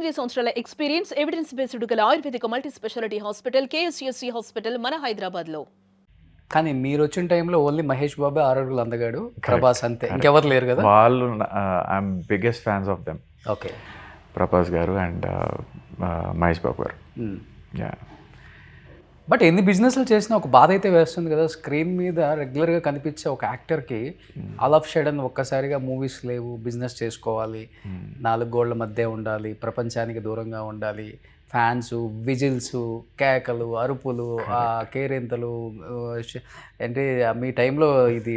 8 సంవత్సరాల experience, evidence based గల ayurvedic multi speciality hospital KSUC hospital మన హైదరాబాద్లో. కానీ మీరు వచ్చిన టైంలో ఓన్లీ మహేష్ బాబే ఆరోగ్యులు అందగాడు, ప్రభాస్ అంతే, ఇంకెవరు లేరు కదా. వాళ్ళు I'm biggest fans of them. Okay, Prabhas గారు అండ్ మహేష్ బాబు గారు. బట్ ఎన్ని బిజినెస్లు చేసినా ఒక బాధ అయితే వేస్తుంది కదా. స్క్రీన్ మీద రెగ్యులర్గా కనిపించే ఒక యాక్టర్కి ఆల్ ఆఫ్ షడన్ ఒక్కసారిగా మూవీస్ లేవు, బిజినెస్ చేసుకోవాలి, 4 గోళ్ల మధ్య ఉండాలి, ప్రపంచానికి దూరంగా ఉండాలి, ఫ్యాన్స్, విజిల్స్, కేకలు, అరుపులు, కేరింతలు, అంటే మీ టైంలో ఇది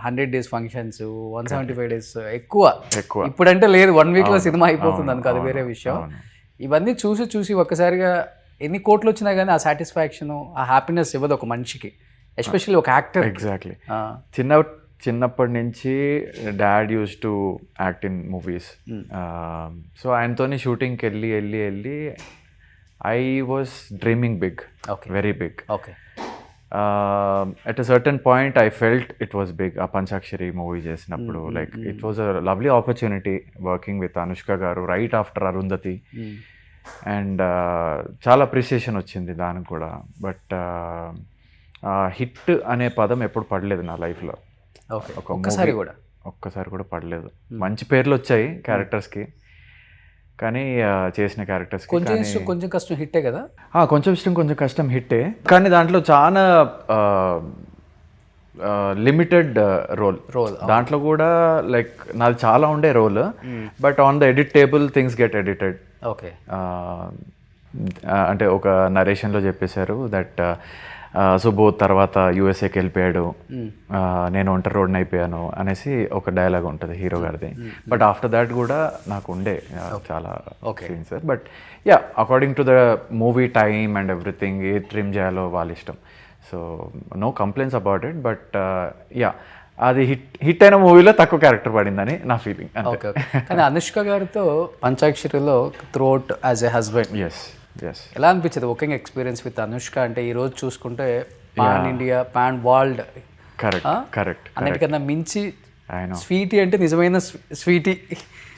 100 days ఫంక్షన్స్, 175 days ఎక్కువ. ఇప్పుడంటే లేదు, 1 weekలో సినిమా అయిపోతుంది అనుకో, అది వేరే విషయం. ఇవన్నీ చూసి ఒక్కసారిగా ఎన్ని కోట్లు వచ్చినా కానీ ఆ సాటిస్ఫాక్షన్, ఆ హ్యాపీనెస్ ఇవ్వదు ఒక మనిషికి, ఎస్పెషల్లీ ఒక యాక్టర్. ఎగ్జాక్ట్లీ. చిన్నప్పటి నుంచి dad use to act in movies. So ఆయనతోని షూటింగ్కి వెళ్ళి I was dreaming big, very big. Okay. At a certain point I felt it was big. ఆ పంచాక్షరి మూవీ చేసినప్పుడు like it was a lovely opportunity working with Anushka గారు right after Arundhati. And చాలా appreciation వచ్చింది దానికి కూడా. బట్ హిట్ అనే పదం ఎప్పుడు పడలేదు నా లైఫ్లో. ఒక్కసారి కూడా పడలేదు. మంచి పేర్లు వచ్చాయి క్యారెక్టర్స్కి, కానీ చేసిన క్యారెక్టర్స్కి కొంచెం కష్టం హిట్టే కదా. కొంచెం ఇష్టం, కొంచెం కష్టం హిట్టే, కానీ దాంట్లో చాలా లిమిటెడ్ రోల్. దాంట్లో కూడా లైక్ నాది చాలా ఉండే role, but on the edit table things get edited. Okay. అంటే ఒక నరేషన్లో చెప్పేశారు దట్ సుబోధ్ తర్వాత యూఎస్ఏకి వెళ్ళిపోయాడు, నేను ఒంటరి రోడ్ని అయిపోయాను అనేసి ఒక డైలాగ్ ఉంటుంది హీరో గారిది. బట్ ఆఫ్టర్ దాట్ కూడా నాకు ఉండే చాలా scenes. But yeah, according to the movie time and everything, ఏ ట్రిమ్ చేయాలో వాళ్ళ ఇష్టం. So no complaints about it. But yeah, అది హిట్ అయిన మూవీలో తక్కువ క్యారెక్టర్ పడిందని నా ఫీలింగ్. ఓకే. కానీ అనుష్క గారితో పంచాక్షరిలో throughout as a husband, yes, ఎలా అనిపించదు వర్కింగ్ ఎక్స్పీరియన్స్ విత్ అనుష్క? అంటే ఈ రోజు చూసుకుంటే pan India, pan world, correct అన్నిటికన్నా మించి స్వీటీ అంటే నిజమైన sweetie.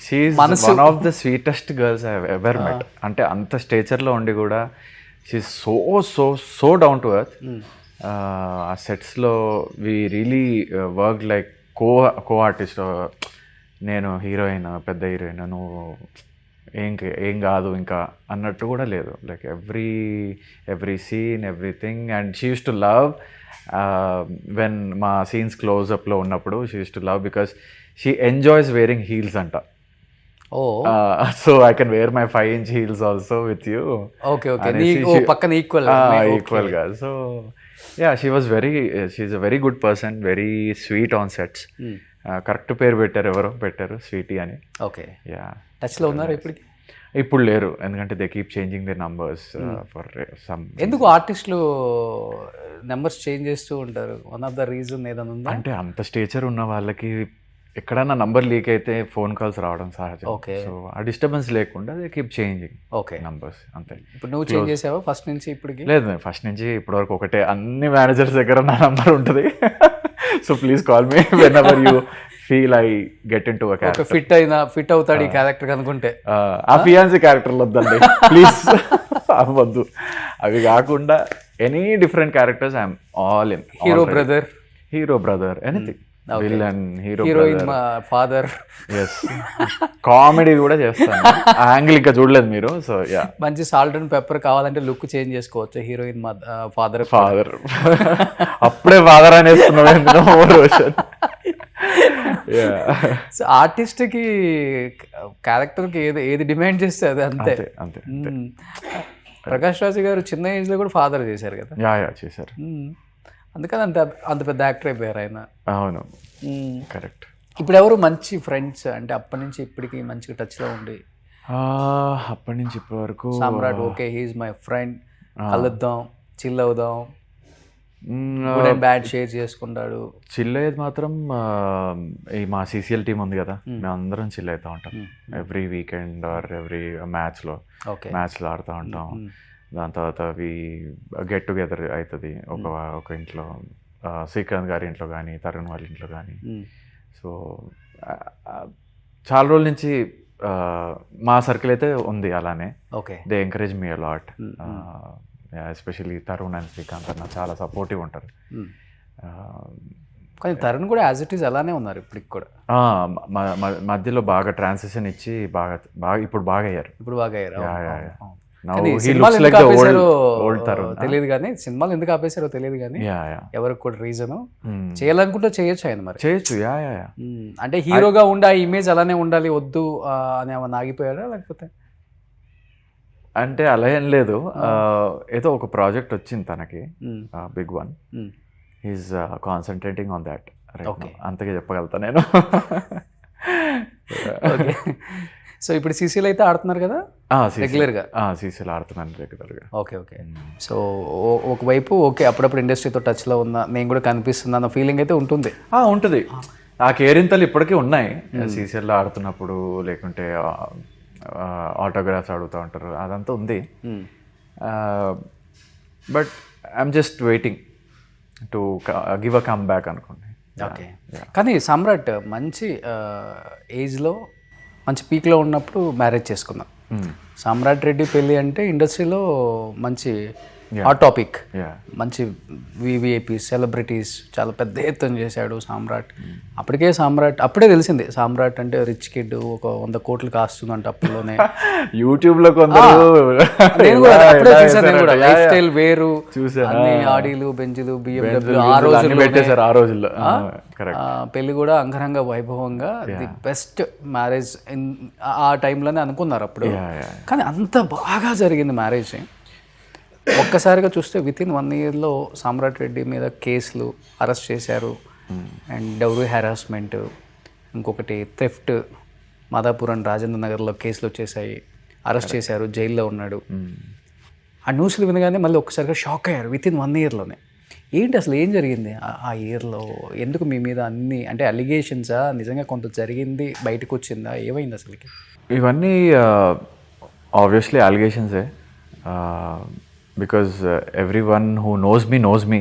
She is one of the sweetest girls I have ever met. అంటే అంత స్టేచర్లో ఉండి కూడా she is so down to earth. ఆ సెట్స్లో we really work like co artist. నేను హీరోయిన్, పెద్ద హీరోయిన్, నువ్వు ఏం కాదు ఇంకా అన్నట్టు కూడా లేదు. Like every scene, everything. And she use to love when మా సీన్స్ క్లోజ్అప్లో ఉన్నప్పుడు she use to love because she enjoys wearing heels అంట. So I can wear my 5-inch heels also with you. పక్కన ఈక్వల్ గా. So yeah, she's a very good person, very sweet on sets. Correct పేరు పెట్టారు Sweety అని. Okay. Yeah, టచ్లో ఉన్నారు ఇప్పటికి? ఇప్పుడు లేరు, ఎందుకంటే they keep changing the numbers for some. ఎందుకు ఆర్టిస్టులు నెంబర్స్ చేంజ్ చేస్తూ ఉంటారు? వన్ ఆఫ్ ద రీజన్ ఏదైనా ఉందా? అంటే అంత స్టేచర్ ఉన్న వాళ్ళకి ఎక్కడన్నా నంబర్ లీక్ అయితే ఫోన్ కాల్స్ రావడం సహజం. ఓకే. సో ఆ డిస్టర్బెన్స్ లేకుండా దే కీప్ చేంజింగ్ నంబర్స్, అంతే. ఇప్పుడు నువ్వు చేంజ్ చేసావా ఫస్ట్ నుంచి ఇప్పటికి? లేదు, ఫస్ట్ నుంచి ఇప్పటి వరకు ఒకటే. అన్ని మేనేజర్స్ దగ్గర నా నంబర్ ఉంటుంది. So please call me when ever you feel I get in to a character. Fit అవుతాడు ఈ క్యారెక్టర్ అనుకుంటే. ఆ ఫియాన్సీ క్యారెక్టర్లు వద్దండి ప్లీజ్, అవ్వద్దు. అవి కాకుండా any different characters I'm all in. Hero brother, anything. Villain, heroine, father. Yes, comedy కూడా చేస్తాను. ఆ యాంగిల్ ఇంకా చూడలేదు మీరు. సో యా, మంచి సాల్ట్ అండ్ పెప్పర్ కావాలంటే లుక్ చేంజ్ చేసుకోవచ్చు. హీరోయిన్ ఫాదర్ అప్పుడే ఫాదర్ అనేస్తున్నావు రోషన్. సో ఆర్టిస్ట్కి క్యారెక్టర్కి ఏది డిమాండ్ చేస్తే అది అంతే. ప్రకాష్ రాజ్ గారు చిన్న ఏజ్లో కూడా ఫాదర్ చేశారు కదా. యా చేశారు. అందుకని అంత పెద్ద యాక్టర్ అయిపోయారు ఆయన. అవును, కరెక్ట్. ఇప్పుడు ఎవరు మంచి ఫ్రెండ్స్ అంటే అప్పటి నుంచి ఇప్పటికి మంచిగా టచ్లో ఉండి? అప్పటి నుంచి ఇప్పటి వరకు సామ్రాట్, ఓకే, హీఈస్ మై ఫ్రెండ్, కలుద్దాం, చిల్ అవుదాం, గుడ్ అండ్ బ్యాడ్ షేర్ చేసుకుంటాడు. చిల్ అయ్యేది మాత్రం ఈ మా సీసీఎల్ టీం ఉంది కదా, మేము అందరం చిల్ అవుతూ ఉంటాం. ఎవ్రీ వీకెండ్ ఆర్ ఎవ్రీ మ్యాచ్లో ఆడుతూ ఉంటాం. దాని తర్వాత అవి గెట్ టుగెదర్ అవుతుంది ఒక ఇంట్లో, శ్రీకాంత్ గారి ఇంట్లో కానీ, తరుణ్ వాళ్ళ ఇంట్లో కానీ. సో చాలా రోజుల నుంచి మా సర్కిల్ అయితే ఉంది అలానే. Okay. They encourage me a lot, especially Tarun and Srikanth అన్న చాలా సపోర్టివ్ ఉంటారు. కానీ తరుణ్ కూడా యాజ్ ఇట్ ఈస్ అలానే ఉన్నారు ఇప్పటికి కూడా. మధ్యలో బాగా ట్రాన్సిషన్ ఇచ్చి బాగా ఇప్పుడు బాగా అయ్యారు. ఇప్పుడు బాగా అయ్యారు. Now కానీ he సినిమాలు looks like ఎందుకు the ఆపేశారో old Tarun. తెలియదు కానీ సినిమాలు ఎందుకు ఆపేశారో తెలియదు కానీ Yeah. ఎవరికి కూడా రీజన్ చేయాలనుకుంటే చేయొచ్చు ఆయన మరి. చేయొచ్చు. యా. అంటే హీరోగా ఉండి ఆ ఇమేజ్ అలానే ఉండాలి వద్దు అని ఏమన్నా ఆగిపోయాడా లేకపోతే? అంటే అలా ఏం లేదు. ఏదో ఒక ప్రాజెక్ట్ వచ్చింది తనకి, big one. He's concentrating on that. అంతగా చెప్పగలుగుతా నేను. ఓకే. సో ఇప్పుడు సీసీలో అయితే ఆడుతున్నారు కదా రెగ్యులర్గా? సీసీలో ఆడుతున్నాను రెగ్యులర్గా. ఓకే. సో ఒకవైపు ఓకే అప్పుడప్పుడు ఇండస్ట్రీతో టచ్లో ఉన్నా నేను కూడా కనిపిస్తున్నా అన్న ఫీలింగ్ అయితే ఉంటుంది. ఉంటుంది. ఆ కేరింతలు ఇప్పటికీ ఉన్నాయి. సీసీఎల్లో ఆడుతున్నప్పుడు లేకుంటే ఆటోగ్రాఫ్స్ అడుగుతూ ఉంటారు, అదంతా ఉంది. But I'm just waiting to give a come back అనుకోండి. ఓకే. కానీ సమ్రాట్ మంచి ఏజ్లో మంచి పీక్లో ఉన్నప్పుడు మ్యారేజ్ చేసుకున్నాం. సమ్రాట్ రెడ్డి పెళ్ళి అంటే ఇండస్ట్రీలో మంచి హాట్ టాపిక్. మంచి వివిఐపి సెలబ్రిటీస్ చాలా పెద్ద ఎత్తున చేశాడు సామ్రాట్. అప్పుడే తెలిసింది సామ్రాట్ అంటే రిచ్ కిడ్, ఒక 100 కోట్లు కాస్తుందంట అప్పులోనే. యూట్యూబ్లో కొందరు లైఫ్ స్టైల్ వేరు, అన్ని ఆడీలు బెంజులు BMW ఆ రోజుల్లో. పెళ్లి కూడా అంగరంగ వైభవంగా ది బెస్ట్ మ్యారేజ్ ఆ టైంలోనే అనుకున్నారు అప్పుడు. కానీ అంత బాగా జరిగింది మ్యారేజ్. ఒక్కసారిగా చూస్తే వితిన్ 1 ఇయర్లో సామ్రాట్ రెడ్డి మీద కేసులు, అరెస్ట్ చేశారు. అండ్ డౌరీ హెరాస్మెంట్, ఇంకొకటి థెఫ్ట్, మాదాపురం రాజేంద్ర నగర్లో కేసులు వచ్చేసాయి, అరెస్ట్ చేశారు, జైల్లో ఉన్నాడు. ఆ న్యూస్లు వినగానే మళ్ళీ ఒక్కసారిగా షాక్ అయ్యారు వితిన్ 1 ఇయర్లోనే. ఏంటి అసలు ఏం జరిగింది ఆ ఇయర్లో? ఎందుకు మీ మీద అన్ని అంటే అలిగేషన్సా, నిజంగా కొంత జరిగింది బయటకు వచ్చిందా, ఏమైంది అసలుకి? ఇవన్నీ ఆబ్వియస్లీ అలిగేషన్సే. Because everyone who knows me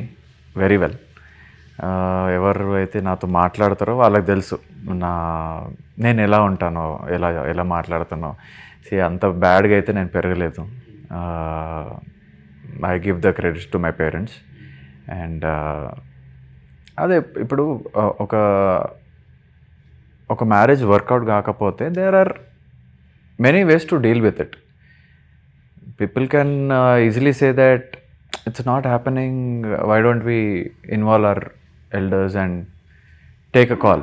very well. ఎవరు అయితే నాతో మాట్లాడతారో వాళ్ళకి తెలుసు నేను ఎలా ఉంటానో, ఎలా మాట్లాడుతానో. అంత బ్యాడ్గా అయితే నేను పెరగలేదు. I give the credits to my parents. And అదే ఇప్పుడు ఒక మ్యారేజ్ వర్కౌట్ కాకపోతే there are many ways to deal with it. People can easily say that it's not happening, why don't we involve our elders and take a call.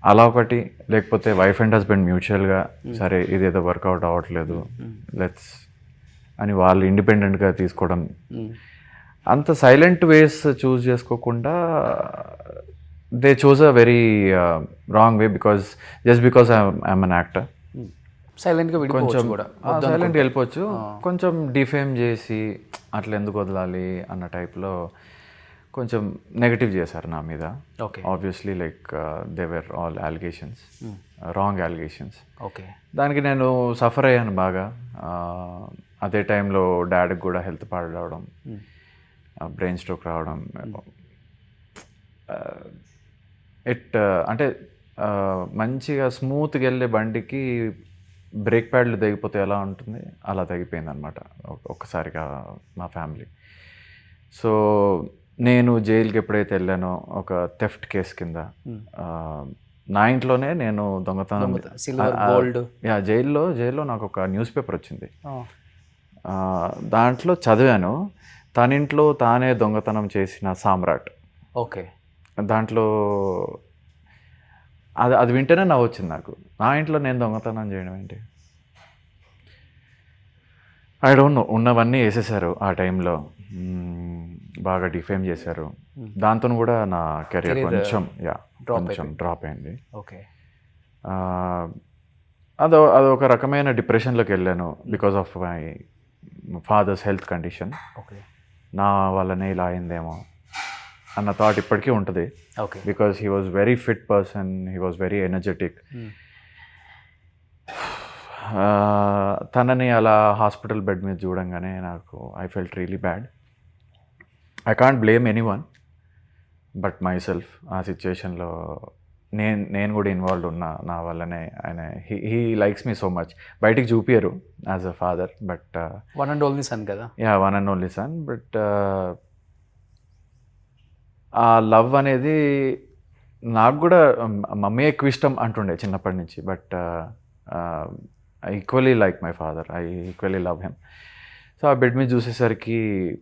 అలా ఒకటి, లేకపోతే wife and husband మ్యూచువల్గా సరే ఇదేదో work out అవ్వట్లేదు let's అని వాళ్ళు ఇండిపెండెంట్గా తీసుకోవడం. అంత సైలెంట్ వేస్ చూస్ చేసుకోకుండా they choose a very wrong way just because I'm an actor. సైలెంట్గా సైలెంట్గా వెళ్ళిపోవచ్చు. కొంచెం డిఫేమ్ చేసి అట్లా ఎందుకు వదలాలి అన్న టైప్లో కొంచెం నెగటివ్ చేశారు నా మీద. Obviously like they were all allegations, wrong allegations. దానికి నేను సఫర్ అయ్యాను బాగా. అదే టైంలో డాడీకి కూడా హెల్త్ పాడవడం, బ్రెయిన్ స్ట్రోక్ రావడం. అంటే మంచిగా స్మూత్గా వెళ్ళే బండికి బ్రేక్ ప్యాడ్లు తెగిపోతే ఎలా ఉంటుంది అలా తెగిపోయింది అనమాట ఒక్కసారిగా మా ఫ్యామిలీ. సో నేను జైలుకి ఎప్పుడైతే వెళ్ళానో ఒక థెఫ్ట్ కేసు కింద నా ఇంట్లోనే నేను దొంగతనం, జైల్లో నాకు ఒక న్యూస్ పేపర్ వచ్చింది. దాంట్లో చదివాను తన ఇంట్లో తానే దొంగతనం చేసిన సామ్రాట్. ఓకే. దాంట్లో అది వింటేనే నవ్వు వచ్చింది నాకు. నా ఇంట్లో నేను దొంగతనం చేయడం ఏంటి? I don't know. ఉన్నవన్నీ వేసేసారు ఆ టైంలో, బాగా డిఫేమ్ చేశారు. దాంతో కూడా నా కెరియర్ కొంచెం డ్రాప్ అయింది. ఓకే. అదొక రకమైన డిప్రెషన్లోకి వెళ్ళాను because of my father's health condition. నా వల్లనే ఇలా అయిందేమో అన్న థాట్ ఇప్పటికీ ఉంటుంది. Because he was very fit person, he was very energetic. తనని అలా హాస్పిటల్ బెడ్ మీద చూడంగానే నాకు I felt really bad. I can't blame any one but my self. ఆ సిచ్యుయేషన్లో నేను కూడా ఇన్వాల్వ్ ఉన్నా నా వల్లనే. ఆయన he likes me so much. బయటికి చూపించరు as a father, but one and only sun కదా. Yeah, one and only sun. But ఆ లవ్ అనేది నాకు కూడా మమ్మీ ఎక్కువ ఇష్టం అంటుండే చిన్నప్పటి నుంచి. But I equally like my father, I equally love him. So ఆ బెడ్ మీద చూసేసరికి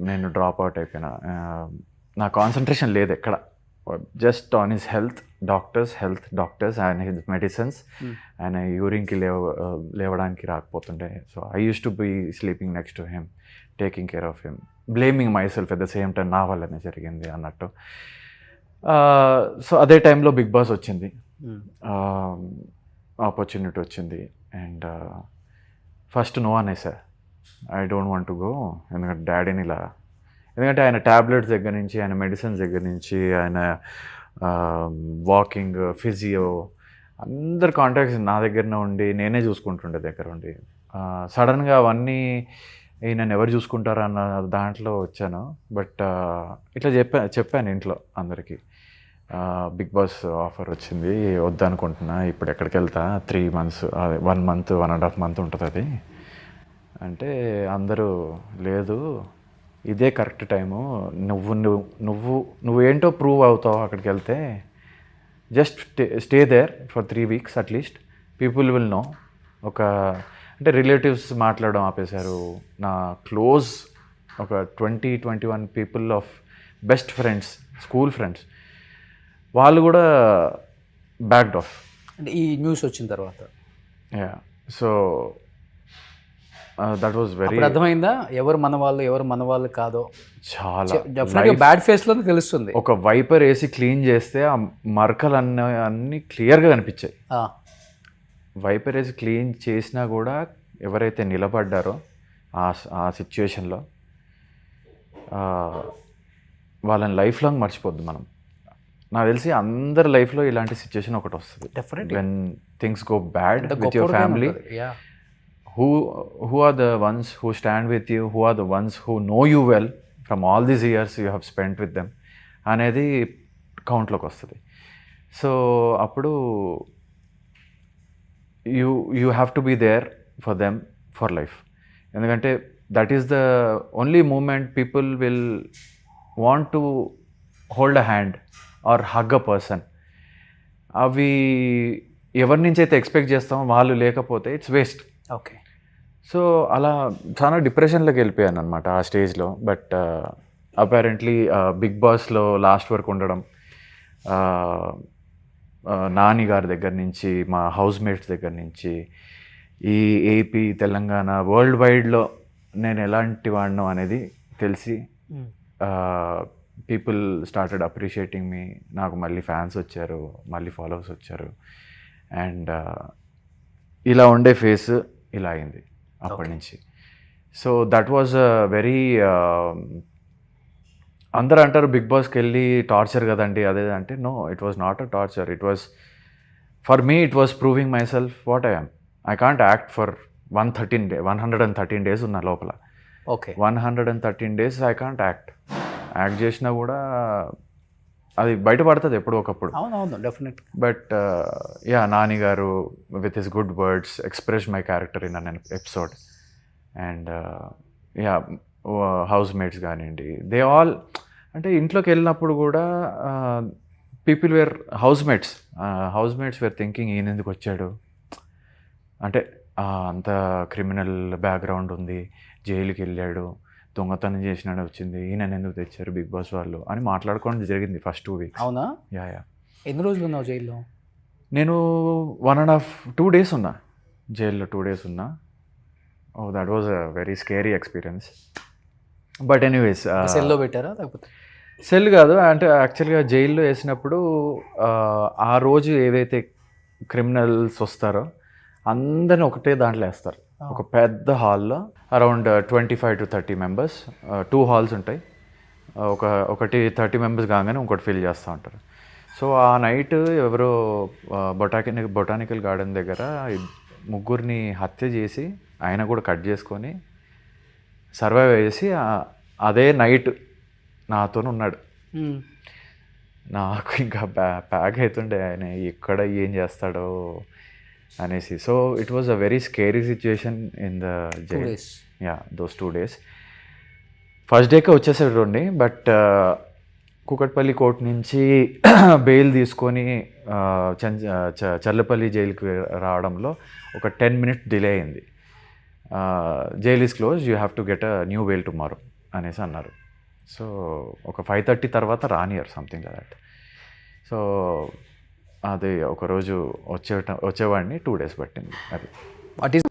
నేను డ్రాప్ అవుట్ అయిపోయినా. నా కాన్సన్ట్రేషన్ లేదు ఎక్కడ, just on his health, doctors and his medicines. ఆయన యూరిన్కి లేవడానికి రాకపోతుండే. So I use to be sleeping next to him, taking care of him, blaming myself at the same time, నా వల్లనే జరిగింది అన్నట్టు. సో అదే టైంలో బిగ్ బాస్ వచ్చింది, ఆపర్చునిటీ వచ్చింది. అండ్ ఫస్ట్ నో అనేసా, I don't want to go. ఎందుకంటే డాడీని ఇలా, ఎందుకంటే ఆయన ట్యాబ్లెట్స్ దగ్గర నుంచి, ఆయన మెడిసిన్స్ దగ్గర నుంచి, ఆయన వాకింగ్, ఫిజియో, అందరు కాంటాక్ట్స్ నా దగ్గరనే ఉండి నేనే చూసుకుంటుండే దగ్గర ఉండి. సడన్గా అవన్నీ నన్ను ఎవరు చూసుకుంటారా అన్న దాంట్లో వచ్చాను. బట్ ఇట్లా చెప్పాను ఇంట్లో అందరికీ, బిగ్ బాస్ ఆఫర్ వచ్చింది, వద్దనుకుంటున్నా, ఇప్పుడు ఎక్కడికి వెళ్తా, 3 months, 1 month, 1.5 months ఉంటుంది అది అంటే. అందరూ లేదు, ఇదే కరెక్ట్ టైము, నువ్వు ఏంటో ప్రూవ్ అవుతావు అక్కడికి వెళ్తే, just stay there for 3 weeks at least, people will know. అంటే రిలేటివ్స్ మాట్లాడడం ఆపేశారు. నా క్లోజ్ ఒక 20-21 people of best friends, school friends, వాళ్ళు కూడా బ్యాక్డ్ ఆఫ్ అంటే ఈ న్యూస్ వచ్చిన తర్వాత. Yeah, so that was very, అర్థమైందా ఎవరు మన వాళ్ళు ఎవరు మన వాళ్ళు కాదో? చాలా డెఫినెట్గా బ్యాడ్ ఫేస్లో తెలుస్తుంది. ఒక వైపర్ వేసి క్లీన్ చేస్తే ఆ మరకలు అన్నీ క్లియర్గా కనిపించాయి. వైపర్ వేసి క్లీన్ చేసినా కూడా ఎవరైతే నిలబడ్డారో ఆ సిచ్యువేషన్లో, వాళ్ళని లైఫ్ లాంగ్ మర్చిపోద్దు మనం. నాకు తెలిసి అందరి లైఫ్లో ఇలాంటి సిచ్యువేషన్ ఒకటి వస్తుంది, when things go bad with your family. who are the ones who stand with you, who are the ones who know you well from all these years you have spent with them అనేది కౌంట్లోకి వస్తుంది. So అప్పుడు you have to be there for them for life. ఎందుకంటే that is the only moment people will want to hold a hand or hug a person. అవి ఎవరి నుంచి అయితే expect చేస్తామో వాళ్ళు లేకపోతే ఇట్స్ వేస్ట్. ఓకే. సో అలా చాలా డిప్రెషన్లోకి వెళ్ళిపోయాను అనమాట ఆ స్టేజ్లో. బట్ అపారెంట్లీ బిగ్ బాస్లో లాస్ట్ వరకు ఉండడం, నాని గారి దగ్గర నుంచి, మా హౌస్ మేట్స్ దగ్గర నుంచి, ఈ ఏపీ, తెలంగాణ, వరల్డ్ వైడ్లో నేను ఎలాంటి వాడినో అనేది తెలిసి పీపుల్ స్టార్టెడ్ అప్రిషియేటింగ్ మీ. నాకు మళ్ళీ ఫ్యాన్స్ వచ్చారు, మళ్ళీ ఫాలోవర్స్ వచ్చారు. అండ్ ఇలా ఉండే ఫేస్ ఇలా అయింది అప్పటి నుంచి. సో దట్ వాజ్ వెరీ, అందరూ అంటారు బిగ్ బాస్కి వెళ్ళి టార్చర్ కదండి అదే అంటే, no, it was not a torture. It was for me, it was proving myself what I am. I can't act for 113 days ఉన్నా లోపల. Okay. 113 days I can't act చేసినా కూడా అది బయటపడుతుంది ఎప్పుడో ఒకప్పుడు. అవునవును, డెఫినెట్. బట్ యా, నాని గారు with his good words express my character in an episode. And yeah, housemates కానివ్వండి, దే ఆల్, అంటే ఇంట్లోకి వెళ్ళినప్పుడు కూడా people were housemates were thinking, ఈయన ఎందుకు వచ్చాడు అంటే, అంత క్రిమినల్ బ్యాక్గ్రౌండ్ ఉంది, జైలుకి వెళ్ళాడు, దొంగతనం చేసినాడు వచ్చింది, ఈయన ఎందుకు తెచ్చారు బిగ్ బాస్ వాళ్ళు అని మాట్లాడుకోవడం జరిగింది ఫస్ట్ 2 weeks. అవునా? యా. ఎన్ని రోజులు ఉన్నావు జైల్లో? నేను 1.5-2 days ఉన్నా జైల్లో. 2 days ఉన్నా. Oh, that was a very scary experience. But anyways, సెల్లో పెట్టారా లేకపోతే? సెల్ కాదు, అంటే యాక్చువల్గా జైల్లో వేసినప్పుడు ఆ రోజు ఏవైతే క్రిమినల్స్ వస్తారో అందరిని ఒకటే దాంట్లో వేస్తారు. ఒక పెద్ద హాల్లో అరౌండ్ 25-30 members, 2 halls ఉంటాయి. ఒకటి 30 members కాగానే ఇంకోటి ఫిల్ చేస్తూ ఉంటారు. సో ఆ నైట్ ఎవరో బొటానికల్ గార్డెన్ దగ్గర 3 హత్య చేసి ఆయన కూడా కట్ చేసుకొని సర్వైవ్ చేసి అదే నైట్ నాతో ఉన్నాడు. నాకు ఇంకా ప్యాక్ అవుతుండే ఆయన ఎక్కడ ఏం చేస్తాడో అనేసి. So it was a very scary situation in the jail. days. Yeah those 2 days. First డేకే వచ్చేసేటండి, బట్ కూకట్పల్లి కోర్ట్ నుంచి బెయిల్ తీసుకొని చర్లపల్లి జైలుకి రావడంలో ఒక 10 minutes డిలే అయింది. Jail is close, you have to get a new bail tomorrow అనేసి అన్నారు. సో ఒక 5:30 తర్వాత రానియర్ సంథింగ్ దట్. సో అది ఒకరోజు వచ్చేవాడిని 2 days పట్టింది. అది వాట్ ఈస్